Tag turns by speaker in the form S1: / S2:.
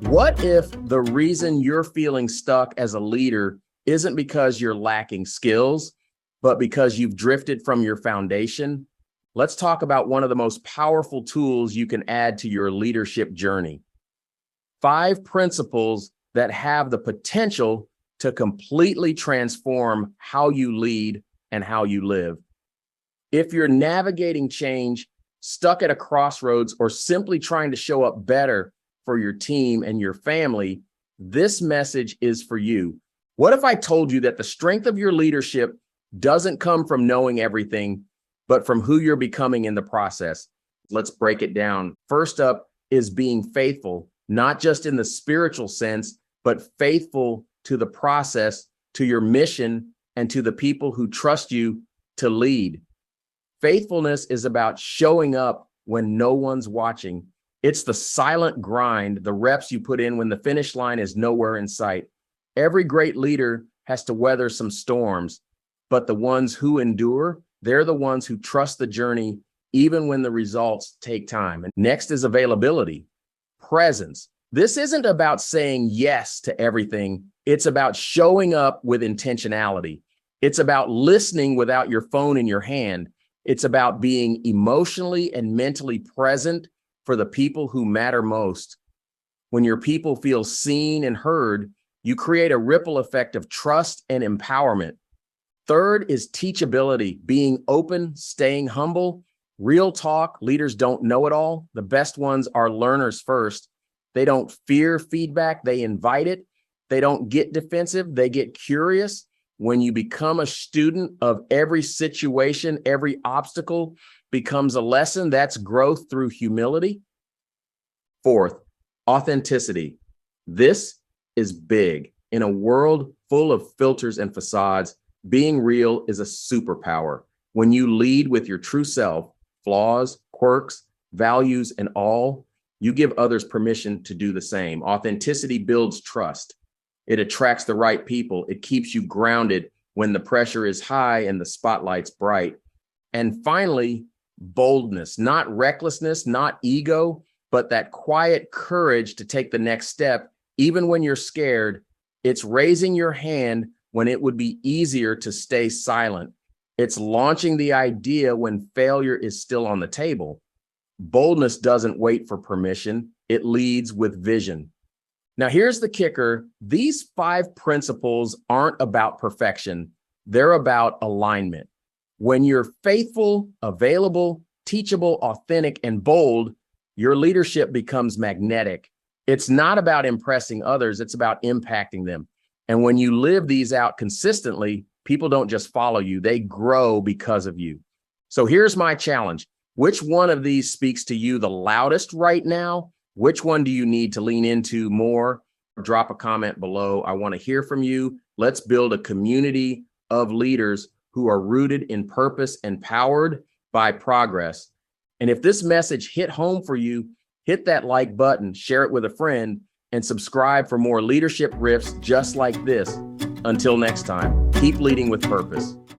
S1: What if the reason you're feeling stuck as a leader isn't because you're lacking skills, but because you've drifted from your foundation? Let's talk about one of the most powerful tools you can add to your leadership journey. 5 principles that have the potential to completely transform how you lead and how you live. If you're navigating change, stuck at a crossroads, or simply trying to show up better for your team and your family, this message is for you. What if I told you that the strength of your leadership doesn't come from knowing everything, but from who you're becoming in the process? Let's break it down. First up is being faithful, not just in the spiritual sense, but faithful to the process, to your mission, and to the people who trust you to lead. Faithfulness is about showing up when no one's watching. It's the silent grind, the reps you put in when the finish line is nowhere in sight. Every great leader has to weather some storms, but the ones who endure, they're the ones who trust the journey, even when the results take time. And next is availability, presence. This isn't about saying yes to everything. It's about showing up with intentionality. It's about listening without your phone in your hand. It's about being emotionally and mentally present for the people who matter most. When your people feel seen and heard, you create a ripple effect of trust and empowerment. Third is teachability, being open, staying humble. Real talk, leaders don't know it all. The best ones are learners first. They don't fear feedback, they invite it. They don't get defensive, they get curious. When you become a student of every situation, every obstacle becomes a lesson. That's growth through humility. Fourth, authenticity. This is big. In a world full of filters and facades, being real is a superpower. When you lead with your true self, flaws, quirks, values, and all, you give others permission to do the same. Authenticity builds trust. It attracts the right people. It keeps you grounded when the pressure is high and the spotlight's bright. And finally, boldness, not recklessness, not ego, but that quiet courage to take the next step, even when you're scared. It's raising your hand when it would be easier to stay silent. It's launching the idea when failure is still on the table. Boldness doesn't wait for permission. It leads with vision. Now, here's the kicker. These 5 principles aren't about perfection. They're about alignment. When you're faithful, available, teachable, authentic, and bold, your leadership becomes magnetic. It's not about impressing others. It's about impacting them. And when you live these out consistently, people don't just follow you. They grow because of you. So here's my challenge. Which one of these speaks to you the loudest right now? Which one do you need to lean into more? Drop a comment below. I want to hear from you. Let's build a community of leaders who are rooted in purpose and powered by progress. And if this message hit home for you, hit that like button, share it with a friend, and subscribe for more leadership riffs just like this. Until next time, keep leading with purpose.